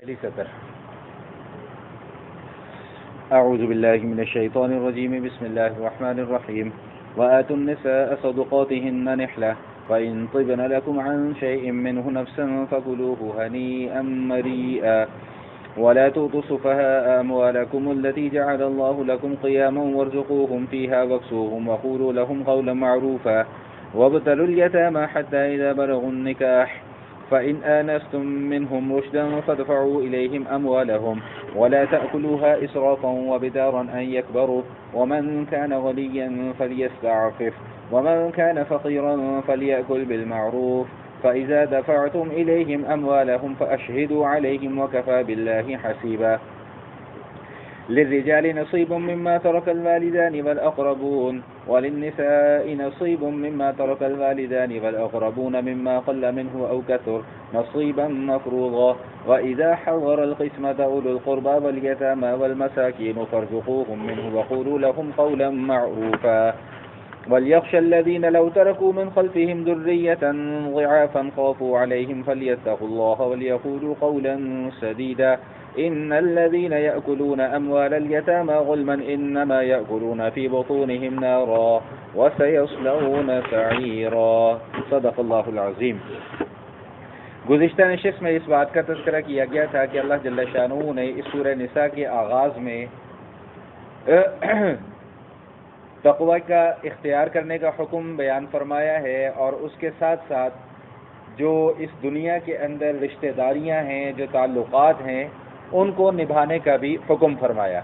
سطر اعوذ باللہ من الشیطان الرجیم بسم اللہ الرحمن الرحیم وآتوا النساء صدقاتهن نحلة فإن طبن لكم عن شيء منه نفسا فكلوه هنيئا مريئا ولا تؤتوا السفهاء أموالكم التي جعل الله لكم قياما وارزقوهم فيها واكسوهم وقولوا لهم قولا معروفا وابتلوا اليتامى حتى إذا بلغوا النكاح فإن آنستم منهم رشدا فادفعوا إليهم أموالهم ولا تأكلوها إسرافا وبدارا أن يكبروا ومن كان غنيا فليستعفف ومن كان فقيرا فليأكل بالمعروف فإذا دفعتم إليهم أموالهم فأشهدوا عليهم وكفى بالله حسيبا للرجال نصيب مما ترك الوالدان والأقربون وللنساء نصيب مما ترك الوالدان والأقربون مما قل منه أو كثر نصيبا مفروضا وإذا حضر القسمة أولو القربى واليتامى والمساكين فارزقوهم منه وقولوا لهم قولا معروفا وليخشى الذين لو تركوا من خلفهم ذرية ضعافا خافوا عليهم فليتقوا الله وليقولوا قولا سديدا إن الذين يأكلون أموال اليتامى ظلما إنما يأكلون في بطونهم نارا وسيصلون سعيرا صدق اللہ العظیم۔ گزشتہ نشست میں اس بات کا تذکرہ کیا گیا تھا کہ اللہ جل شانہ نے اس سورہ نساء کے آغاز میں تقوی کا اختیار کرنے کا حکم بیان فرمایا ہے، اور اس کے ساتھ ساتھ جو اس دنیا کے اندر رشتہ داریاں ہیں، جو تعلقات ہیں، ان کو نبھانے کا بھی حکم فرمایا۔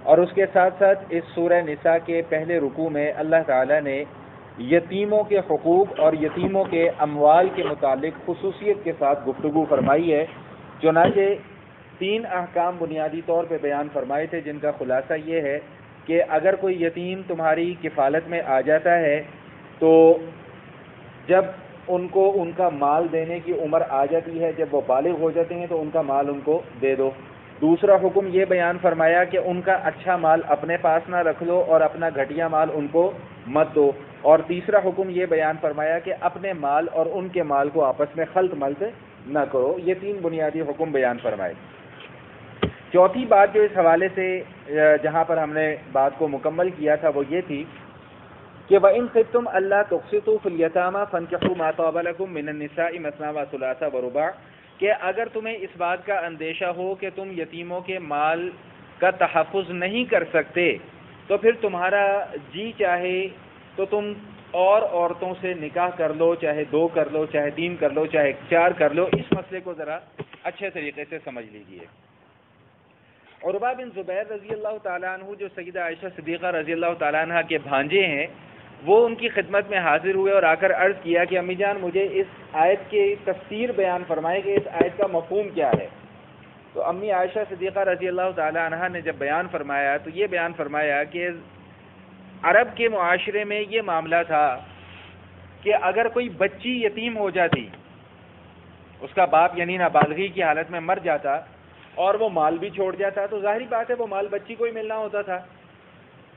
اور اس کے ساتھ ساتھ اس سورہ نساء کے پہلے رکوع میں اللہ تعالیٰ نے یتیموں کے حقوق اور یتیموں کے اموال کے متعلق خصوصیت کے ساتھ گفتگو فرمائی ہے۔ چنانچہ 3 احکام بنیادی طور پہ بیان فرمائے تھے، جن کا خلاصہ یہ ہے کہ اگر کوئی یتیم تمہاری کفالت میں آ جاتا ہے تو جب ان کو ان کا مال دینے کی عمر آ جاتی ہے، جب وہ بالغ ہو جاتے ہیں تو ان کا مال ان کو دے دو۔ دوسرا حکم یہ بیان فرمایا کہ ان کا اچھا مال اپنے پاس نہ رکھ لو اور اپنا گھٹیا مال ان کو مت دو۔ اور تیسرا حکم یہ بیان فرمایا کہ اپنے مال اور ان کے مال کو آپس میں خلط ملط نہ کرو۔ یہ 3 بنیادی حکم بیان فرمائے۔ چوتھی بات جو اس حوالے سے جہاں پر ہم نے بات کو مکمل کیا تھا وہ یہ تھی کہ وَإِن خِفْتُمْ أَلَّا تُقْسِطُوا فِي الْيَتَامَى فَانكِحُوا مَا طَابَ لَكُم مِّنَ النِّسَاءِ مَثْنَىٰ وَثُلَاثَ وَرُبَاعَ، کہ اگر تمہیں اس بات کا اندیشہ ہو کہ تم یتیموں کے مال کا تحفظ نہیں کر سکتے تو پھر تمہارا جی چاہے تو تم اور عورتوں سے نکاح کر لو، چاہے 2 کر لو، چاہے 3 کر لو، چاہے 4 کر لو۔ اس مسئلے کو ذرا اچھے طریقے سے سمجھ لیجئے۔ عروہ بن زبیر رضی اللہ تعالیٰ عنہ جو سیدہ عائشہ صدیقہ رضی اللہ تعالیٰ عنہ کے بھانجے ہیں، وہ ان کی خدمت میں حاضر ہوئے اور آ کر عرض کیا کہ امی جان مجھے اس آیت کی تفسیر بیان فرمائے کہ اس آیت کا مفہوم کیا ہے۔ تو امی عائشہ صدیقہ رضی اللہ تعالیٰ عنہ نے جب بیان فرمایا تو یہ بیان فرمایا کہ عرب کے معاشرے میں یہ معاملہ تھا کہ اگر کوئی بچی یتیم ہو جاتی، اس کا باپ یعنی نابالغی کی حالت میں مر جاتا اور وہ مال بھی چھوڑ جاتا تو ظاہری بات ہے وہ مال بچی کو ہی ملنا ہوتا تھا۔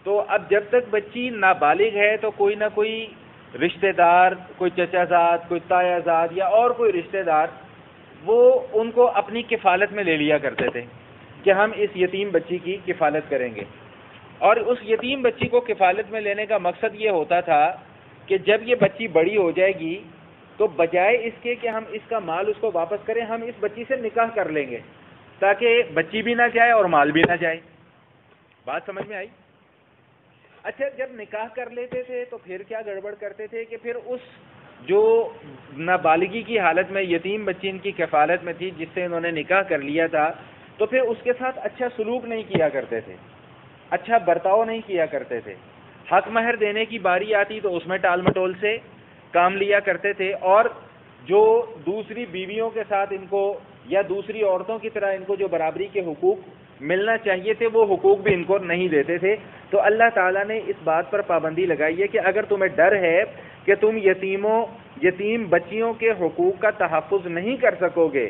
تو اب جب تک بچی نابالغ ہے تو کوئی نہ کوئی رشتہ دار، کوئی چچا زاد، کوئی تایا زاد یا اور کوئی رشتہ دار، وہ ان کو اپنی کفالت میں لے لیا کرتے تھے کہ ہم اس یتیم بچی کی کفالت کریں گے۔ اور اس یتیم بچی کو کفالت میں لینے کا مقصد یہ ہوتا تھا کہ جب یہ بچی بڑی ہو جائے گی تو بجائے اس کے کہ ہم اس کا مال اس کو واپس کریں، ہم اس بچی سے نکاح کر لیں گے تاکہ بچی بھی نہ جائے اور مال بھی نہ جائے۔ بات سمجھ میں آئی؟ اچھا، جب نکاح کر لیتے تھے تو پھر کیا گڑبڑ کرتے تھے کہ پھر اس جو نابالغی کی حالت میں یتیم بچی ان کی کفالت میں تھی جس سے انہوں نے نکاح کر لیا تھا، تو پھر اس کے ساتھ اچھا سلوک نہیں کیا کرتے تھے، اچھا برتاؤ نہیں کیا کرتے تھے۔ حق مہر دینے کی باری آتی تو اس میں ٹال مٹول سے کام لیا کرتے تھے، اور جو دوسری بیویوں کے ساتھ ان کو یا دوسری عورتوں کی طرح ان کو جو برابری کے حقوق ملنا چاہیے تھے وہ حقوق بھی ان کو نہیں دیتے تھے۔ تو اللہ تعالیٰ نے اس بات پر پابندی لگائی ہے کہ اگر تمہیں ڈر ہے کہ تم یتیم بچیوں کے حقوق کا تحفظ نہیں کر سکو گے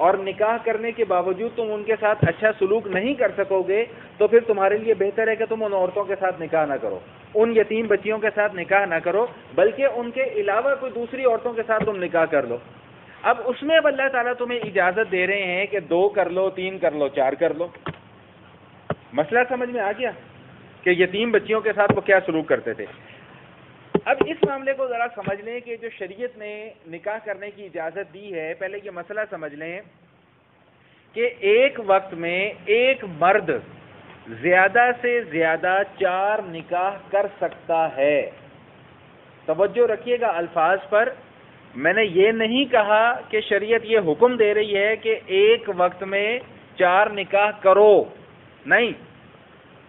اور نکاح کرنے کے باوجود تم ان کے ساتھ اچھا سلوک نہیں کر سکو گے، تو پھر تمہارے لیے بہتر ہے کہ تم ان عورتوں کے ساتھ نکاح نہ کرو، ان یتیم بچیوں کے ساتھ نکاح نہ کرو، بلکہ ان کے علاوہ کوئی دوسری عورتوں کے ساتھ تم نکاح کر لو۔ اب اس میں اب اللہ تعالیٰ تمہیں اجازت دے رہے ہیں کہ 2 کر لو، 3 کر لو، 4 کر لو. مسئلہ سمجھ میں آ گیا کہ یتیم بچیوں کے ساتھ وہ کیا سلوک کرتے تھے. اب اس معاملے کو ذرا سمجھ لیں کہ جو شریعت نے نکاح کرنے کی اجازت دی ہے، پہلے یہ مسئلہ سمجھ لیں کہ ایک وقت میں ایک مرد زیادہ سے زیادہ 4 نکاح کر سکتا ہے. توجہ رکھیے گا الفاظ پر. میں نے یہ نہیں کہا کہ شریعت یہ حکم دے رہی ہے کہ ایک وقت میں 4 نکاح کرو، نہیں.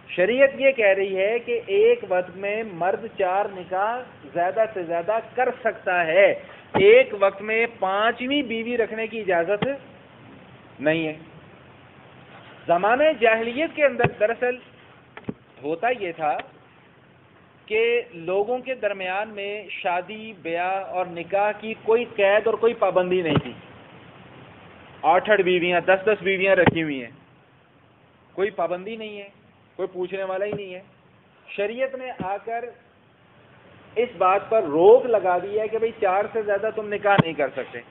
شریعت یہ کہہ رہی ہے کہ ایک وقت میں مرد 4 نکاح زیادہ سے زیادہ کر سکتا ہے. ایک وقت میں 5ویں بیوی رکھنے کی اجازت نہیں ہے. زمانہ جاہلیت کے اندر دراصل ہوتا یہ تھا کہ لوگوں کے درمیان میں شادی، بیاہ اور نکاح کی کوئی قید اور کوئی پابندی نہیں تھی. 8 بیویاں، 10 بیویاں رکھی ہوئی ہیں، کوئی پابندی نہیں ہے، کوئی پوچھنے والا ہی نہیں ہے. شریعت نے آ کر اس بات پر روک لگا دی ہے کہ بھئی 4 سے زیادہ تم نکاح نہیں کر سکتے.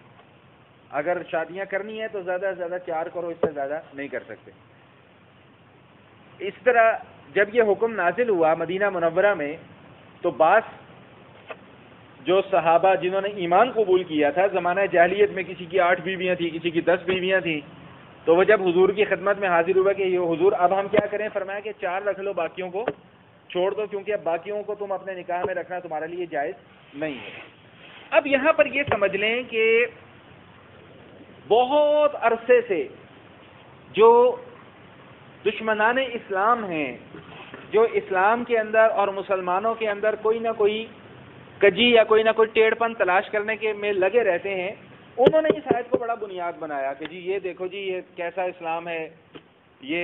اگر شادیاں کرنی ہیں تو زیادہ سے زیادہ 4 کرو، اس سے زیادہ نہیں کر سکتے. اس طرح جب یہ حکم نازل ہوا مدینہ منورہ میں تو بعض جو صحابہ جنہوں نے ایمان قبول کیا تھا، زمانہ جاہلیت میں کسی کی 8 بیویاں تھیں، کسی کی 10 بیویاں تھیں، تو وہ جب حضور کی خدمت میں حاضر ہوا کہ یہ حضور اب ہم کیا کریں، فرمایا کہ 4 رکھ لو، باقیوں کو چھوڑ دو، کیونکہ اب باقیوں کو تم اپنے نکاح میں رکھنا تمہارے لیے جائز نہیں ہے. اب یہاں پر یہ سمجھ لیں کہ بہت عرصے سے جو دشمنان اسلام ہیں، جو اسلام کے اندر اور مسلمانوں کے اندر کوئی نہ کوئی کجی یا کوئی نہ کوئی ٹیڑھ پن تلاش کرنے کے میں لگے رہتے ہیں، انہوں نے اس آیت کو بڑا بنیاد بنایا کہ جی یہ دیکھو جی یہ کیسا اسلام ہے، یہ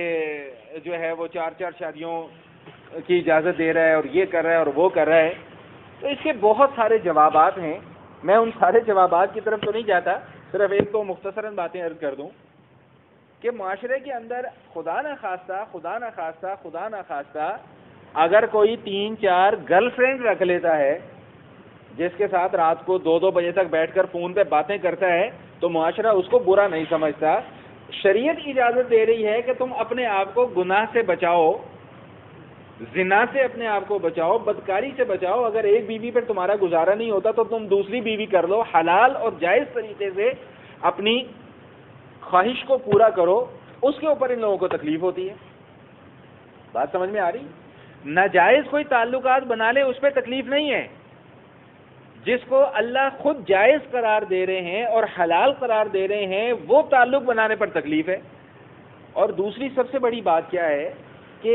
جو ہے وہ 4 شادیوں کی اجازت دے رہا ہے اور یہ کر رہا ہے اور وہ کر رہا ہے. تو اس کے بہت سارے جوابات ہیں. میں ان سارے جوابات کی طرف تو نہیں جاتا، صرف ایک تو مختصراً باتیں عرض کر دوں کہ معاشرے کے اندر خدا نہ خواستہ اگر کوئی 3-4 گرل فرینڈ رکھ لیتا ہے جس کے ساتھ رات کو 2 بجے تک بیٹھ کر فون پہ باتیں کرتا ہے تو معاشرہ اس کو برا نہیں سمجھتا. شریعت اجازت دے رہی ہے کہ تم اپنے آپ کو گناہ سے بچاؤ، زنا سے اپنے آپ کو بچاؤ، بدکاری سے بچاؤ. اگر ایک بیوی پر تمہارا گزارا نہیں ہوتا تو تم دوسری بیوی کر لو، حلال اور جائز طریقے سے اپنی خواہش کو پورا کرو. اس کے اوپر ان لوگوں کو تکلیف ہوتی ہے. بات سمجھ میں آ رہی؟ ناجائز کوئی تعلقات بنا لے اس پہ تکلیف نہیں ہے، جس کو اللہ خود جائز قرار دے رہے ہیں اور حلال قرار دے رہے ہیں وہ تعلق بنانے پر تکلیف ہے. اور دوسری سب سے بڑی بات کیا ہے کہ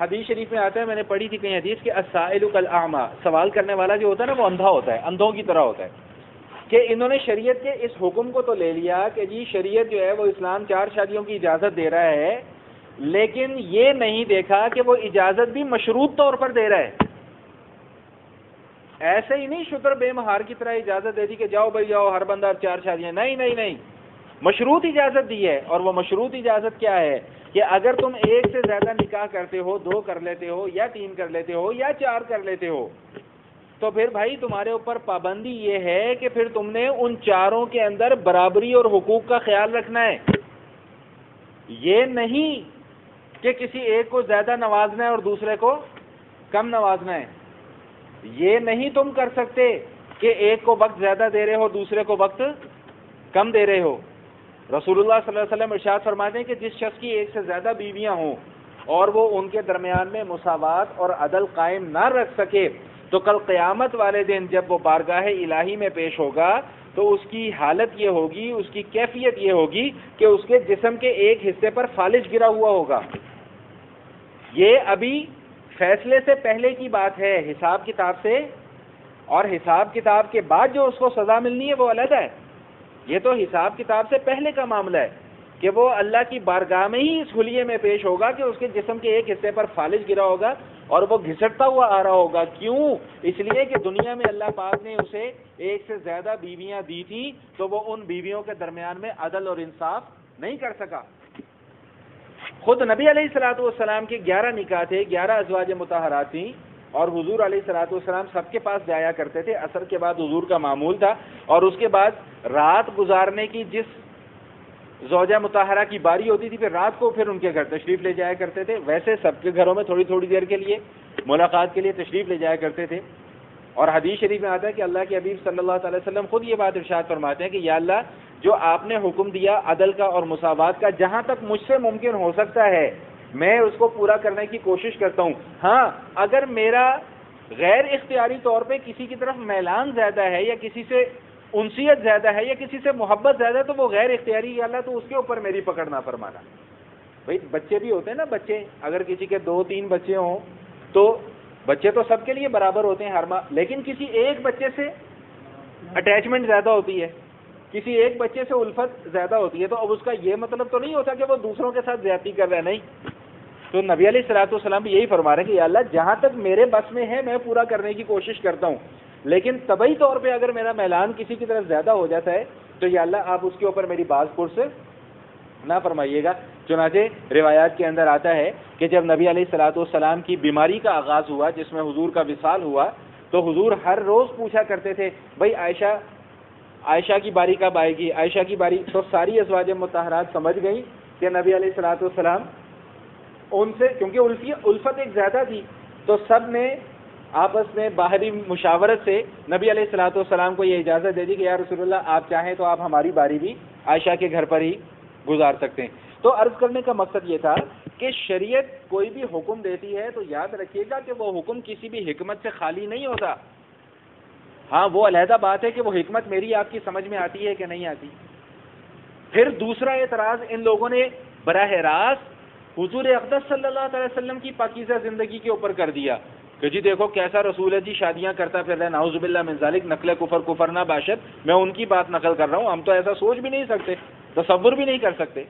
حدیث شریف میں آتا ہے، میں نے پڑھی تھی کہیں حدیث کہ السائل کالاعمی، سوال کرنے والا جو ہوتا ہے نا وہ اندھا ہوتا ہے، اندھوں کی طرح ہوتا ہے. کہ انہوں نے شریعت کے اس حکم کو تو لے لیا کہ جی شریعت جو ہے وہ اسلام 4 شادیوں کی اجازت دے رہا ہے، لیکن یہ نہیں دیکھا کہ وہ اجازت بھی مشروط طور پر دے رہا ہے. ایسے ہی نہیں شتر بے مہار کی طرح اجازت دے دی کہ جاؤ بھائی جاؤ ہر بندہ 4 شادیاں. نہیں، مشروط اجازت دی ہے. اور وہ مشروط اجازت کیا ہے کہ اگر تم 1 سے زیادہ نکاح کرتے ہو، 2 کر لیتے ہو یا 3 کر لیتے ہو یا 4 کر لیتے ہو، تو پھر بھائی تمہارے اوپر پابندی یہ ہے کہ پھر تم نے ان 4 کے اندر برابری اور حقوق کا خیال رکھنا ہے. یہ نہیں کہ کسی ایک کو زیادہ نوازنا ہے اور دوسرے کو کم نوازنا ہے. یہ نہیں تم کر سکتے کہ ایک کو وقت زیادہ دے رہے ہو دوسرے کو وقت کم دے رہے ہو. رسول اللہ صلی اللہ علیہ وسلم ارشاد فرماتے ہیں کہ جس شخص کی 1 سے زیادہ بیویاں ہوں اور وہ ان کے درمیان میں مساوات اور عدل قائم نہ رکھ سکے تو کل قیامت والے دن جب وہ بارگاہ الہی میں پیش ہوگا تو اس کی حالت یہ ہوگی، اس کی کیفیت یہ ہوگی کہ اس کے جسم کے ایک حصے پر فالج گرا ہوا ہوگا. یہ ابھی فیصلے سے پہلے کی بات ہے، حساب کتاب سے، اور حساب کتاب کے بعد جو اس کو سزا ملنی ہے وہ الگ ہے. یہ تو حساب کتاب سے پہلے کا معاملہ ہے کہ وہ اللہ کی بارگاہ میں ہی اس حلیے میں پیش ہوگا کہ اس کے جسم کے ایک حصے پر فالج گرا ہوگا اور وہ گھسٹتا ہوا آ رہا ہوگا. کیوں؟ اس لیے کہ دنیا میں اللہ پاک نے اسے 1 سے زیادہ بیویاں دی تھی تو وہ ان بیویوں کے درمیان میں عدل اور انصاف نہیں کر سکا. خود نبی علیہ الصلوۃ والسلام کے 11 نکاح تھے، 11 ازواج مطہرات تھیں. اور حضور علیہ الصلوۃ والسلام سب کے پاس جایا کرتے تھے. عصر کے بعد حضور کا معمول تھا, اور اس کے بعد رات گزارنے کی جس زوجہ مطہرہ کی باری ہوتی تھی پھر رات کو پھر ان کے گھر تشریف لے جایا کرتے تھے. ویسے سب کے گھروں میں تھوڑی تھوڑی دیر کے لیے ملاقات کے لیے تشریف لے جایا کرتے تھے. اور حدیث شریف میں آتا ہے کہ اللہ کے حبیب صلی اللہ تعالی وسلم خود یہ بات ارشاد فرماتے ہیں کہ یا اللہ, جو آپ نے حکم دیا عدل کا اور مساوات کا, جہاں تک مجھ سے ممکن ہو سکتا ہے میں اس کو پورا کرنے کی کوشش کرتا ہوں. ہاں, اگر میرا غیر اختیاری طور پہ کسی کی طرف میلان زیادہ ہے یا کسی سے انسیت زیادہ ہے یا کسی سے محبت زیادہ ہے تو وہ غیر اختیاری, یا اللہ تو اس کے اوپر میری پکڑ نہ فرمانا. بھائی بچے بھی ہوتے ہیں نا, بچے اگر کسی کے 2-3 بچے ہوں تو بچے تو سب کے لیے برابر ہوتے ہیں ہر ماں, لیکن کسی ایک بچے سے اٹیچمنٹ زیادہ ہوتی ہے, کسی ایک بچے سے الفت زیادہ ہوتی ہے, تو اب اس کا یہ مطلب تو نہیں ہوتا کہ وہ دوسروں کے ساتھ زیادتی کر رہا ہے, نہیں. تو نبی علیہ الصلوۃ والسلام بھی یہی فرما رہے ہیں کہ یا اللہ جہاں تک میرے بس میں ہے میں پورا کرنے کی کوشش کرتا ہوں, لیکن طبعی طور پہ اگر میرا میلان کسی کی طرف زیادہ ہو جاتا ہے تو یا اللہ آپ اس کے اوپر میری باز پرس نہ فرمائیے گا. چنانچہ روایات کے اندر آتا ہے کہ جب نبی علیہ الصلوۃ والسلام کی بیماری کا آغاز ہوا, جس میں حضور کا وصال ہوا, تو حضور ہر روز پوچھا کرتے تھے بھائی عائشہ کی باری کب آئے گی, عائشہ کی باری. تو ساری ازواج مطہرات سمجھ گئیں کہ نبی علیہ الصلوۃ والسلام ان سے, کیونکہ الفت ایک زیادہ تھی, تو سب نے آپس میں باہری مشاورت سے نبی علیہ الصلوۃ والسلام کو یہ اجازت دے دی کہ یا رسول اللہ آپ چاہیں تو آپ ہماری باری بھی عائشہ کے گھر پر ہی گزار سکتے ہیں. تو عرض کرنے کا مقصد یہ تھا کہ شریعت کوئی بھی حکم دیتی ہے تو یاد رکھیے گا کہ وہ حکم کسی بھی حکمت سے خالی نہیں ہوتا. ہاں, وہ علیحدہ بات ہے کہ وہ حکمت میری آپ کی سمجھ میں آتی ہے کہ نہیں آتی. پھر دوسرا اعتراض ان لوگوں نے براہ راست حضور اقدس صلی اللہ علیہ وسلم کی پاکیزہ زندگی کے اوپر کر دیا کہ جی دیکھو کیسا رسول ہے جی, شادیاں کرتا پھر رہا ہے, نعوذ باللہ من ذالک, نقل کفر نہ باشد, میں ان کی بات نقل کر رہا ہوں, ہم تو ایسا سوچ بھی نہیں سکتے, تصور بھی نہیں کر سکتے.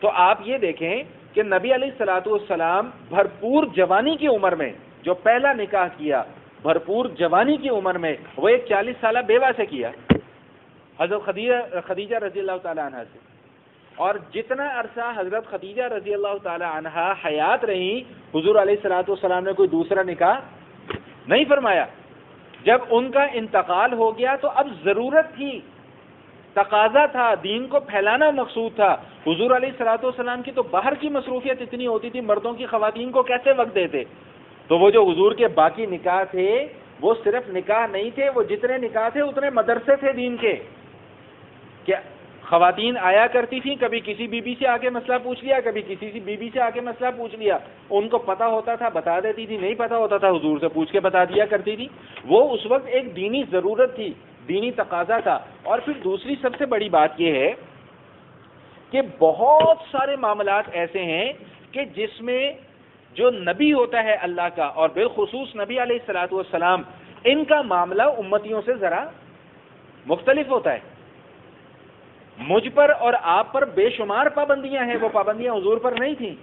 تو آپ یہ دیکھیں کہ نبی علیہ الصلوۃ والسلام بھرپور جوانی کی عمر میں جو پہلا نکاح کیا, بھرپور جوانی کی عمر میں وہ ایک 40 سالہ بیوہ سے کیا, حضرت خدیجہ رضی اللہ تعالی عنہا سے. اور جتنا عرصہ حضرت خدیجہ رضی اللہ تعالی عنہا حیات رہیں, حضور علیہ الصلوۃ والسلام نے کوئی دوسرا نکاح نہیں فرمایا. جب ان کا انتقال ہو گیا تو اب ضرورت تھی, تقاضا تھا, دین کو پھیلانا مقصود تھا. حضور علیہ الصلوۃ والسلام کی تو باہر کی مصروفیت اتنی ہوتی تھی, مردوں کی خواتین کو کیسے وقت دیتے. تو وہ جو حضور کے باقی نکاح تھے وہ صرف نکاح نہیں تھے, وہ جتنے نکاح تھے اتنے مدرسے تھے دین کے. کہ خواتین آیا کرتی تھیں, کبھی کسی بی بی سے آ کے مسئلہ پوچھ لیا, کبھی کسی بی بی سے آ کے مسئلہ پوچھ لیا, ان کو پتا ہوتا تھا بتا دیتی تھی, نہیں پتا ہوتا تھا حضور سے پوچھ کے بتا دیا کرتی تھی. وہ اس وقت ایک دینی ضرورت تھی, دینی تقاضا تھا. اور پھر دوسری سب سے بڑی بات یہ ہے کہ بہت سارے معاملات ایسے ہیں کہ جس میں جو نبی ہوتا ہے اللہ کا, اور بالخصوص نبی علیہ الصلوۃ والسلام, ان کا معاملہ امتیوں سے ذرا مختلف ہوتا ہے. مجھ پر اور آپ پر بے شمار پابندیاں ہیں, وہ پابندیاں حضور پر نہیں تھیں.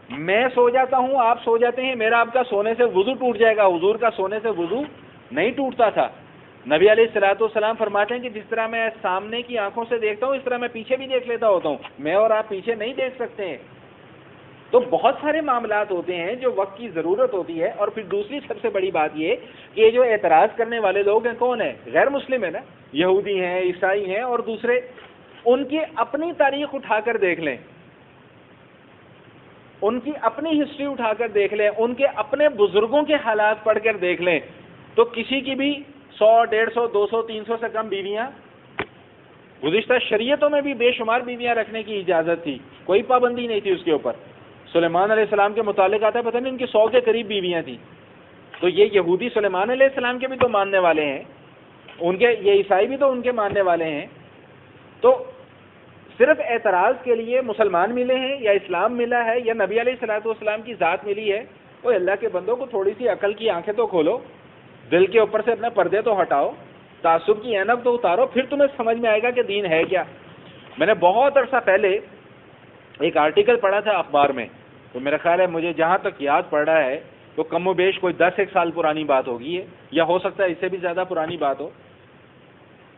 میں سو جاتا ہوں, آپ سو جاتے ہیں, میرا آپ کا سونے سے وضو ٹوٹ جائے گا, حضور کا سونے سے وضو نہیں ٹوٹتا تھا. نبی علیہ الصلوۃ والسلام فرماتے ہیں کہ جس طرح میں سامنے کی آنکھوں سے دیکھتا ہوں اس طرح میں پیچھے بھی دیکھ لیتا ہوتا ہوں, میں اور آپ پیچھے نہیں دیکھ سکتے ہیں. تو بہت سارے معاملات ہوتے ہیں جو وقت کی ضرورت ہوتی ہے. اور پھر دوسری سب سے بڑی بات یہ کہ یہ جو اعتراض کرنے والے لوگ ہیں کون ہیں, غیر مسلم ہیں نا, یہودی ہیں, عیسائی ہیں اور دوسرے. ان کی اپنی تاریخ اٹھا کر دیکھ لیں, ان کی اپنی ہسٹری اٹھا کر دیکھ لیں, ان کے اپنے بزرگوں کے حالات پڑھ کر دیکھ لیں, تو کسی کی بھی 100, 150, 200, 300 سے کم بیویاں, گزشتہ شریعتوں میں بھی بے شمار بیویاں رکھنے کی اجازت تھی, کوئی پابندی نہیں تھی اس کے اوپر. سلیمان علیہ السلام کے متعلق آتا ہے پتہ نہیں ان کی 100 کے قریب بیویاں تھیں. تو یہ یہودی سلیمان علیہ السلام کے بھی تو ماننے والے ہیں, ان کے یہ عیسائی بھی تو ان کے ماننے والے ہیں. تو صرف اعتراض کے لیے مسلمان ملے ہیں یا اسلام ملا ہے یا نبی علیہ الصلوۃ والسلام کی ذات ملی ہے. وہ اللہ کے بندوں کو تھوڑی سی عقل کی آنکھیں تو کھولو, دل کے اوپر سے اپنے پردے تو ہٹاؤ, تعصب کی اینک تو اتارو, پھر تمہیں سمجھ میں آئے گا کہ دین ہے کیا. میں نے بہت عرصہ پہلے ایک آرٹیکل پڑھا تھا اخبار میں, تو میرا خیال ہے مجھے جہاں تک یاد پڑ رہا ہے تو کم و بیش کوئی 10 ایک سال پرانی بات ہوگی ہے, یا ہو سکتا ہے اس سے بھی زیادہ پرانی بات ہو.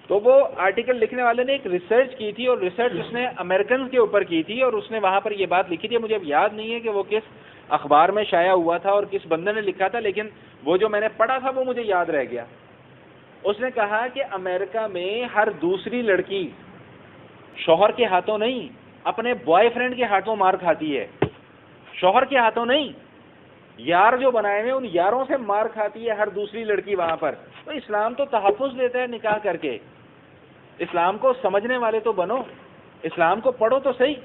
تو وہ آرٹیکل لکھنے والے نے ایک ریسرچ کی تھی, اور ریسرچ اس نے امریکنز کے اوپر کی تھی, اور اس نے وہاں پر یہ بات لکھی تھی, مجھے اب یاد نہیں ہے کہ وہ کس اخبار میں شائع ہوا تھا اور کس بندے نے لکھا تھا، لیکن وہ جو میں نے پڑھا تھا وہ مجھے یاد رہ گیا. اس نے کہا کہ امریکہ میں ہر دوسری لڑکی شوہر کے ہاتھوں نہیں، اپنے بوائے فرینڈ کے ہاتھوں مار کھاتی ہے. شوہر کے ہاتھوں نہیں، یار جو بنائے ہوئے ان یاروں سے مار کھاتی ہے ہر دوسری لڑکی وہاں پر. تو اسلام تو تحفظ دیتا ہے نکاح کر کے. اسلام کو سمجھنے والے تو بنو، اسلام کو پڑھو تو صحیح.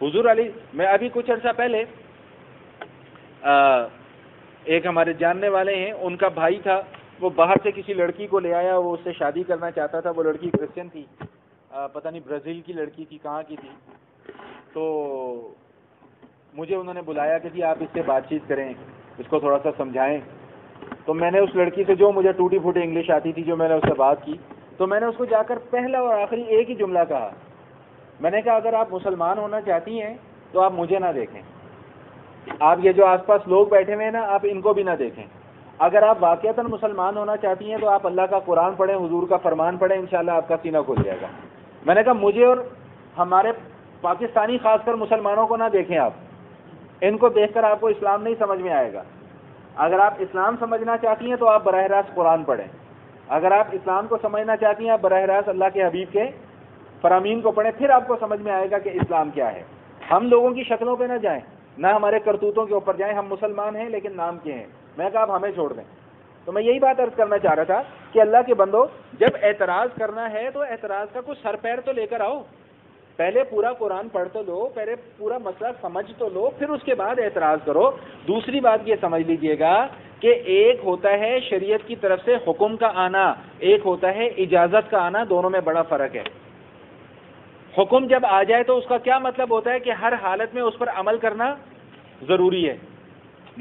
حضور علی، میں ابھی کچھ عرصہ پہلے ایک ہمارے جاننے والے ہیں، ان کا بھائی تھا، وہ باہر سے کسی لڑکی کو لے آیا، وہ اس سے شادی کرنا چاہتا تھا. وہ لڑکی کرسچن تھی، پتہ نہیں برازیل کی لڑکی تھی، کہاں کی تھی. تو مجھے انہوں نے بلایا کہ جی آپ اس سے بات چیت کریں، اس کو تھوڑا سا سمجھائیں. تو میں نے اس لڑکی سے، جو مجھے ٹوٹی پھوٹی انگلش آتی تھی، جو میں نے اس سے بات کی، تو میں نے اس کو جا کر پہلا اور آخری ایک ہی جملہ کہا. میں نے کہا اگر آپ مسلمان ہونا چاہتی ہیں تو آپ مجھے نہ دیکھیں، آپ یہ جو آس پاس لوگ بیٹھے ہوئے ہیں نا، آپ ان کو بھی نہ دیکھیں. اگر آپ واقعتاً مسلمان ہونا چاہتی ہیں تو آپ اللہ کا قرآن پڑھیں، حضور کا فرمان پڑھیں، انشاءاللہ آپ کا سینہ کھل جائے گا. میں نے کہا مجھے اور ہمارے پاکستانی خاص کر مسلمانوں کو نہ دیکھیں، آپ ان کو دیکھ کر آپ کو اسلام نہیں سمجھ میں آئے گا. اگر آپ اسلام سمجھنا چاہتی ہیں تو آپ براہ راست قرآن پڑھیں. اگر آپ اسلام کو سمجھنا چاہتی ہیں، آپ براہ راست اللہ کے حبیب کے فرامین کو پڑھیں، پھر آپ کو سمجھ میں آئے گا کہ اسلام کیا ہے. ہم لوگوں کی شکلوں پہ نہ جائیں، نہ ہمارے کرتوتوں کے اوپر جائیں. ہم مسلمان ہیں لیکن نام کے ہیں. میں کہا آپ ہمیں چھوڑ دیں. تو میں یہی بات عرض کرنا چاہ رہا تھا کہ اللہ کے بندو، جب اعتراض کرنا ہے تو اعتراض کا کچھ سر پیر تو لے کر آؤ. پہلے پورا قرآن پڑھ تو لو، پہلے پورا مسئلہ سمجھ تو لو، پھر اس کے بعد اعتراض کرو. دوسری بات یہ سمجھ لیجئے گا کہ ایک ہوتا ہے شریعت کی طرف سے حکم کا آنا، ایک ہوتا ہے اجازت کا آنا. دونوں میں بڑا فرق ہے. حکم جب آ جائے تو اس کا کیا مطلب ہوتا ہے کہ ہر حالت میں اس پر عمل کرنا ضروری ہے.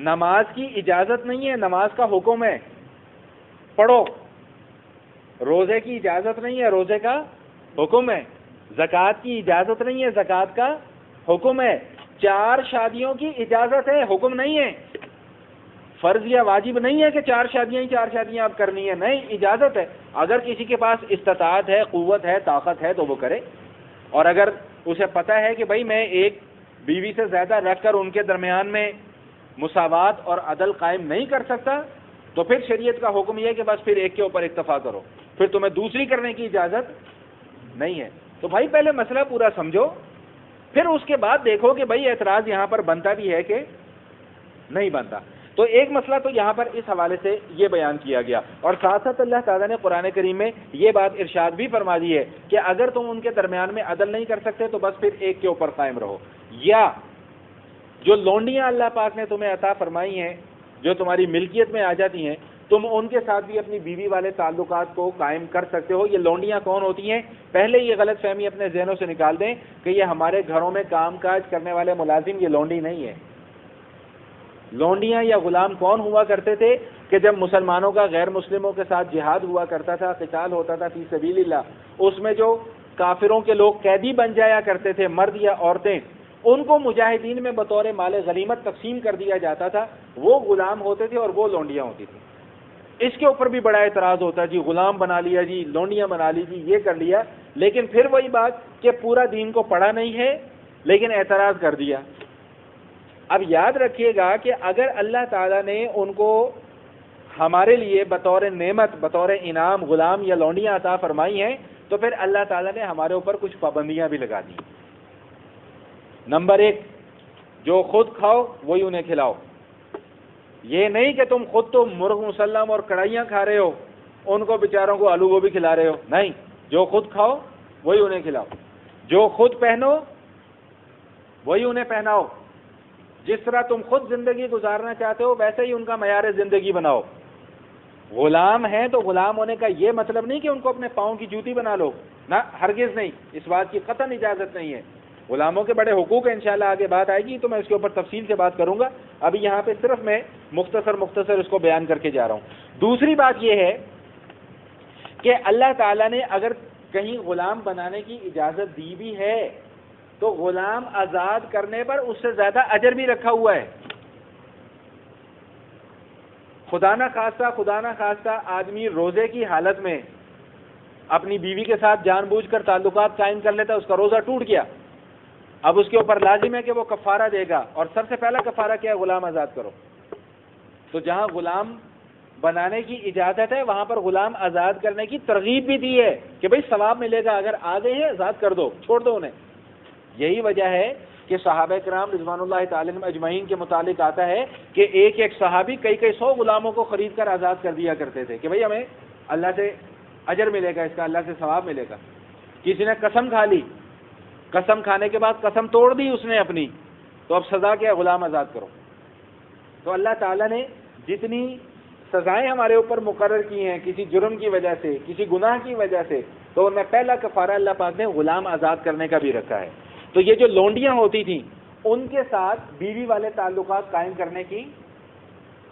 نماز کی اجازت نہیں ہے، نماز کا حکم ہے، پڑھو. روزے کی اجازت نہیں ہے، روزے کا حکم ہے. زکوٰۃ کی اجازت نہیں ہے، زکوٰۃ کا حکم ہے. 4 شادیوں کی اجازت ہے، حکم نہیں ہے. فرض یا واجب نہیں ہے کہ 4 شادیاں آپ کرنی ہے، نہیں، اجازت ہے. اگر کسی کے پاس استطاعت ہے، قوت ہے، طاقت ہے تو وہ کرے. اور اگر اسے پتہ ہے کہ بھائی میں ایک بیوی سے زیادہ رکھ کر ان کے درمیان میں مساوات اور عدل قائم نہیں کر سکتا، تو پھر شریعت کا حکم یہ ہے کہ بس پھر ایک کے اوپر اکتفا کرو، پھر تمہیں دوسری کرنے کی اجازت نہیں ہے. تو بھائی پہلے مسئلہ پورا سمجھو، پھر اس کے بعد دیکھو کہ بھائی اعتراض یہاں پر بنتا بھی ہے کہ نہیں بنتا. تو ایک مسئلہ تو یہاں پر اس حوالے سے یہ بیان کیا گیا. اور ساتھ ساتھ اللہ تعالیٰ نے قرآن کریم میں یہ بات ارشاد بھی فرما دی ہے کہ اگر تم ان کے درمیان میں عدل نہیں کر سکتے تو بس پھر ایک کے اوپر قائم رہو. یا جو لونڈیاں اللہ پاک نے تمہیں عطا فرمائی ہیں، جو تمہاری ملکیت میں آ جاتی ہیں، تم ان کے ساتھ بھی اپنی بیوی والے تعلقات کو قائم کر سکتے ہو. یہ لونڈیاں کون ہوتی ہیں؟ پہلے یہ غلط فہمی اپنے ذہنوں سے نکال دیں کہ یہ ہمارے گھروں میں کام کاج کرنے والے ملازم، یہ لونڈی نہیں ہے. لونڈیاں یا غلام کون ہوا کرتے تھے کہ جب مسلمانوں کا غیر مسلموں کے ساتھ جہاد ہوا کرتا تھا، قتال ہوتا تھا فی سبیل اللہ، اس میں جو کافروں کے لوگ قیدی بن جایا کرتے تھے، مرد یا عورتیں، ان کو مجاہدین میں بطور مال غنیمت تقسیم کر دیا جاتا تھا. وہ غلام ہوتے تھے اور وہ لونڈیاں ہوتی تھیں. اس کے اوپر بھی بڑا اعتراض ہوتا ہے، جی غلام بنا لیا، جی لونڈیاں بنا لی، جی یہ کر لیا. لیکن پھر وہی بات کہ پورا دین کو پڑھا نہیں ہے لیکن اعتراض کر دیا. اب یاد رکھیے گا کہ اگر اللہ تعالیٰ نے ان کو ہمارے لیے بطور نعمت، بطور انعام غلام یا لونڈیاں عطا فرمائی ہیں، تو پھر اللہ تعالیٰ نے ہمارے اوپر کچھ پابندیاں بھی لگا دی. نمبر 1، جو خود کھاؤ وہی انہیں کھلاؤ. یہ نہیں کہ تم خود تو مرغ مسلم اور کڑھائیاں کھا رہے ہو، ان کو بیچاروں کو آلو گوبھی کھلا رہے ہو. نہیں، جو خود کھاؤ وہی انہیں کھلاؤ. جو خود پہنو وہی انہیں پہناؤ. جس طرح تم خود زندگی گزارنا چاہتے ہو ویسے ہی ان کا معیار زندگی بناؤ. غلام ہیں تو غلام ہونے کا یہ مطلب نہیں کہ ان کو اپنے پاؤں کی جوتی بنا لو، نہ، ہرگز نہیں. اس بات کی قطعاً اجازت نہیں ہے. غلاموں کے بڑے حقوق ہیں، انشاءاللہ آگے بات آئے گی تو میں اس کے اوپر تفصیل سے بات کروں گا. ابھی یہاں پہ صرف میں مختصر اس کو بیان کر کے جا رہا ہوں. دوسری بات یہ ہے کہ اللہ تعالیٰ نے اگر کہیں غلام بنانے کی اجازت دی بھی ہے تو غلام آزاد کرنے پر اس سے زیادہ اجر بھی رکھا ہوا ہے. خدا نہ خواستہ آدمی روزے کی حالت میں اپنی بیوی کے ساتھ جان بوجھ کر تعلقات قائم کر لیتا ہے، اس کا روزہ ٹوٹ گیا. اب اس کے اوپر لازم ہے کہ وہ کفارہ دے گا، اور سب سے پہلا کفارہ کیا ہے؟ غلام آزاد کرو. تو جہاں غلام بنانے کی اجازت ہے وہاں پر غلام آزاد کرنے کی ترغیب بھی دی ہے کہ بھئی ثواب ملے گا، اگر آ گئے ہیں آزاد کر دو، چھوڑ دو انہیں. یہی وجہ ہے کہ صحابہ کرام رضوان اللہ تعالی عنہم اجمعین کے متعلق آتا ہے کہ ایک ایک صحابی کئی کئی سو غلاموں کو خرید کر آزاد کر دیا کرتے تھے کہ بھئی ہمیں اللہ سے اجر ملے گا، اس کا اللہ سے ثواب ملے گا. کسی نے قسم کھا لی، قسم کھانے کے بعد قسم توڑ دی اس نے اپنی، تو اب سزا کیا ہے؟ غلام آزاد کرو. تو اللہ تعالیٰ نے جتنی سزائیں ہمارے اوپر مقرر کی ہیں کسی جرم کی وجہ سے، کسی گناہ کی وجہ سے، تو ان میں پہلا کفارہ اللہ پاک نے غلام آزاد کرنے کا بھی رکھا ہے. تو یہ جو لونڈیاں ہوتی تھیں ان کے ساتھ بیوی والے تعلقات قائم کرنے کی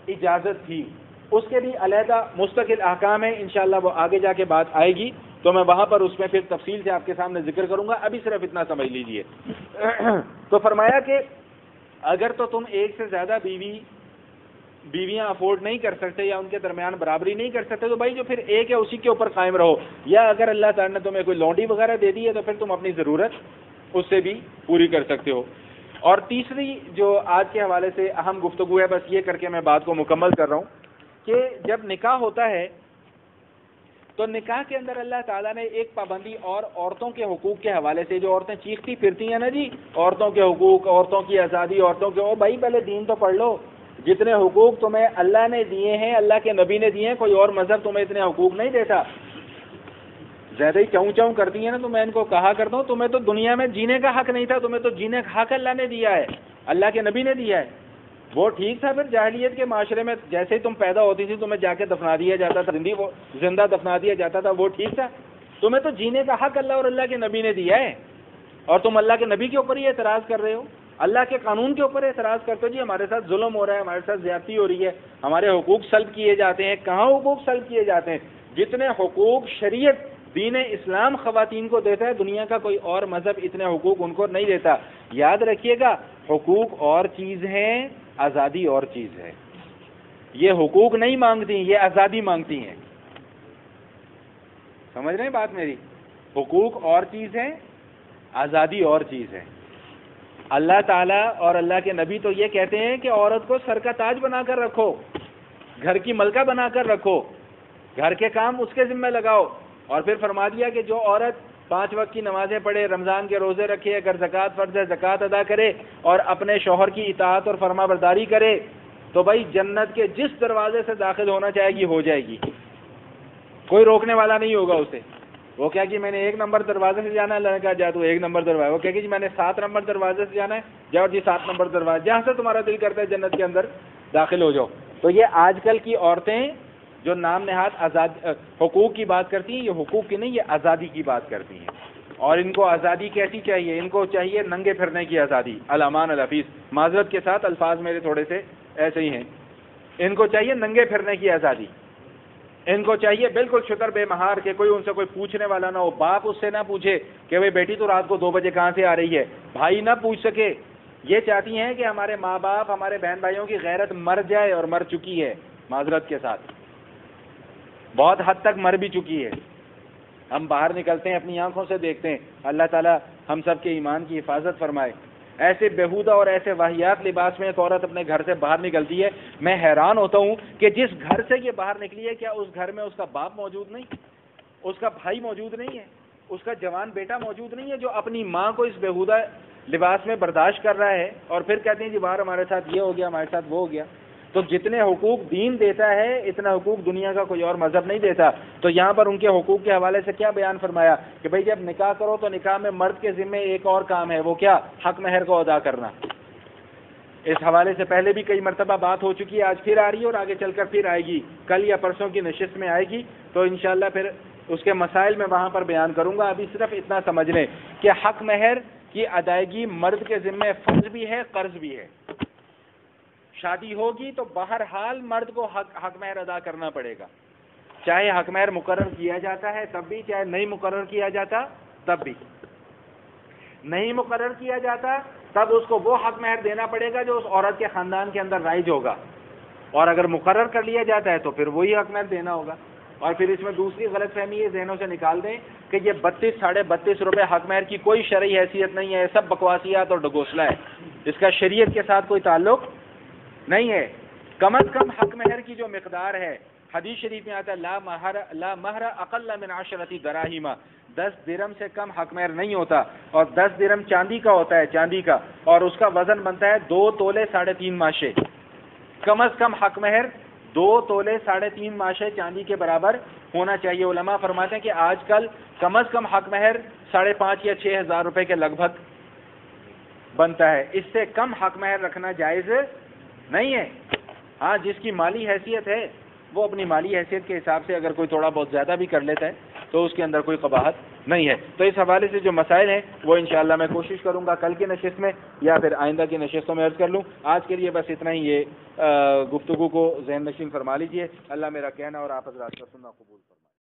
اجازت تھی، اس کے بھی علیحدہ مستقل احکام ہیں، انشاءاللہ وہ آگے جا کے بات آئے گی تو میں وہاں پر اس میں پھر تفصیل سے آپ کے سامنے ذکر کروں گا. ابھی صرف اتنا سمجھ لیجئے. تو فرمایا کہ اگر تو تم ایک سے زیادہ بیویاں افورڈ نہیں کر سکتے یا ان کے درمیان برابری نہیں کر سکتے تو بھائی جو پھر ایک ہے اسی کے اوپر قائم رہو، یا اگر اللہ تعالیٰ نے تمہیں کوئی لونڈی وغیرہ دے دی ہے تو پھر تم اپنی ضرورت اس سے بھی پوری کر سکتے ہو. اور تیسری جو آج کے حوالے سے اہم گفتگو ہے، بس یہ کر کے میں بات کو مکمل کر رہا ہوں کہ جب نکاح ہوتا ہے تو نکاح کے اندر اللہ تعالیٰ نے ایک پابندی اور عورتوں کے حقوق کے حوالے سے، جو عورتیں چیختی پھرتی ہیں نا جی عورتوں کے حقوق، عورتوں کی آزادی، عورتوں کے، او بھائی پہلے دین تو پڑھ لو. جتنے حقوق تمہیں اللہ نے دیے ہیں، اللہ کے نبی نے دیے ہیں، کوئی اور مذہب تمہیں اتنے حقوق نہیں دیتا. زیادہ ہی چوں چوں کرتی ہیں نا تو میں ان کو کہا کرتا ہوں تمہیں تو دنیا میں جینے کا حق نہیں تھا، تمہیں تو جینے کا حق اللہ نے دیا ہے، اللہ کے نبی نے دیا ہے. وہ ٹھیک تھا پھر جاہلیت کے معاشرے میں جیسے ہی تم پیدا ہوتی تھی تمہیں جا کے دفنا دیا جاتا تھا، زندہ دفنا دیا جاتا تھا، وہ ٹھیک تھا. تمہیں تو جینے کا حق اللہ اور اللہ کے نبی نے دیا ہے، اور تم اللہ کے نبی کے اوپر ہی اعتراض کر رہے ہو، اللہ کے قانون کے اوپر اعتراض کرتے ہو. جی ہمارے ساتھ ظلم ہو رہا ہے، ہمارے ساتھ زیادتی ہو رہی ہے، ہمارے حقوق سلب کیے جاتے ہیں. کہاں حقوق سلب کیے جاتے ہیں؟ جتنے حقوق شریعت دین اسلام خواتین کو دیتا ہے دنیا کا کوئی اور مذہب اتنے حقوق ان کو نہیں دیتا. یاد رکھیے گا حقوق اور چیز ہیں، آزادی اور چیز ہے. یہ حقوق نہیں مانگتی، یہ آزادی مانگتی ہیں. سمجھ رہے ہیں بات میری؟ حقوق اور چیز ہے، آزادی اور چیز ہے. اللہ تعالیٰ اور اللہ کے نبی تو یہ کہتے ہیں کہ عورت کو سر کا تاج بنا کر رکھو، گھر کی ملکہ بنا کر رکھو، گھر کے کام اس کے ذمہ لگاؤ. اور پھر فرما دیا کہ جو عورت 5 وقت کی نمازیں پڑھے، رمضان کے روزے رکھے، اگر زکوٰۃ فرض ہے زکوٰۃ ادا کرے اور اپنے شوہر کی اطاعت اور فرما برداری کرے تو بھائی جنت کے جس دروازے سے داخل ہونا چاہے گی ہو جائے گی، کوئی روکنے والا نہیں ہوگا اسے. وہ کیا کہ میں نے 1 نمبر دروازے سے جانا ہے، اللہ نے کہا جا تو 1 نمبر دروازہ. وہ کہے کہ جی میں نے 7 نمبر دروازے سے جانا ہے، جاؤ جی 7 نمبر دروازہ، جہاں سے تمہارا دل کرتا ہے جنت کے اندر داخل ہو جاؤ. تو یہ آج کل کی عورتیں جو نام نہاد حقوق کی بات کرتی ہیں، یہ حقوق کی نہیں، یہ آزادی کی بات کرتی ہیں. اور ان کو آزادی کیسی چاہیے؟ ان کو چاہیے ننگے پھرنے کی آزادی. الامان الحفیظ، معذرت کے ساتھ الفاظ میرے تھوڑے سے ایسے ہی ہیں. ان کو چاہیے ننگے پھرنے کی آزادی. ان کو چاہیے بالکل شتر بے مہار کہ کوئی ان سے کوئی پوچھنے والا نہ ہو. باپ اس سے نہ پوچھے کہ بھائی بیٹی تو رات کو 2 بجے کہاں سے آ رہی ہے، بھائی نہ پوچھ سکے. یہ چاہتی ہیں کہ ہمارے ماں باپ، ہمارے بہن بھائیوں کی غیرت مر جائے، اور مر چکی ہے، معذرت کے ساتھ بہت حد تک مر بھی چکی ہے. ہم باہر نکلتے ہیں اپنی آنکھوں سے دیکھتے ہیں. اللہ تعالیٰ ہم سب کے ایمان کی حفاظت فرمائے. ایسے بیہودہ اور ایسے واہیات لباس میں ایک عورت اپنے گھر سے باہر نکلتی ہے. میں حیران ہوتا ہوں کہ جس گھر سے یہ باہر نکلی ہے کیا اس گھر میں اس کا باپ موجود نہیں، اس کا بھائی موجود نہیں ہے، اس کا جوان بیٹا موجود نہیں ہے جو اپنی ماں کو اس بیہودہ لباس میں برداشت کر رہا ہے اور پھر کہتے ہیں جی باہر ہمارے ساتھ یہ ہو گیا، ہمارے ساتھ وہ ہو گیا. تو جتنے حقوق دین دیتا ہے اتنا حقوق دنیا کا کوئی اور مذہب نہیں دیتا. تو یہاں پر ان کے حقوق کے حوالے سے کیا بیان فرمایا کہ بھئی جب نکاح کرو تو نکاح میں مرد کے ذمے ایک اور کام ہے، وہ کیا؟ حق مہر کو ادا کرنا. اس حوالے سے پہلے بھی کئی مرتبہ بات ہو چکی ہے، آج پھر آ رہی ہے اور آگے چل کر پھر آئے گی، کل یا پرسوں کی نشست میں آئے گی. تو انشاءاللہ پھر اس کے مسائل میں وہاں پر بیان کروں گا. ابھی صرف اتنا سمجھ لیں کہ حق مہر کی ادائیگی مرد کے ذمے فرض بھی ہے، قرض بھی ہے. شادی ہوگی تو بہرحال مرد کو حق مہر ادا کرنا پڑے گا، چاہے حق مہر مقرر کیا جاتا ہے تب بھی، چاہے نہیں مقرر کیا جاتا تب بھی. نہیں مقرر کیا جاتا تب اس کو وہ حق مہر دینا پڑے گا جو اس عورت کے خاندان کے اندر رائج ہوگا، اور اگر مقرر کر لیا جاتا ہے تو پھر وہی حق مہر دینا ہوگا. اور پھر اس میں دوسری غلط فہمی یہ ذہنوں سے نکال دیں کہ یہ 32-32.5 روپے حق مہر کی کوئی شرعی حیثیت نہیں ہے، سب بکواسیات اور ڈگوسلہ ہے، اس کا شریعت کے ساتھ کوئی تعلق نہیں ہے۔ کم از کم حق مہر کی جو مقدار ہے، حدیث شریف میں آتا ہے لا مہر اقل من 10 دراہم، 10 درہم سے کم حق مہر نہیں ہوتا، اور 10 درہم چاندی کا ہوتا ہے، چاندی کا، اور اس کا وزن بنتا ہے 2 تولے 3.5 ماشے۔ کم از کم حق مہر 2 تولے 3.5 ماشے چاندی کے برابر ہونا چاہیے۔ علماء فرماتے ہیں کہ آج کل کم از کم حق مہر 5,500 یا 6,000 روپے کے لگ بھگ بنتا ہے، اس سے کم حق مہر رکھنا جائز نہیں ہے۔ ہاں، جس کی مالی حیثیت ہے وہ اپنی مالی حیثیت کے حساب سے اگر کوئی تھوڑا بہت زیادہ بھی کر لیتا ہے تو اس کے اندر کوئی قباحت نہیں ہے۔ تو اس حوالے سے جو مسائل ہیں وہ انشاءاللہ میں کوشش کروں گا کل کی نشست میں یا پھر آئندہ کی نشستوں میں عرض کر لوں۔ آج کے لیے بس اتنا ہی، یہ گفتگو کو ذہن نشین فرما لیجئے۔ اللہ میرا کہنا اور آپ حضرات کا سننا قبول فرمائے۔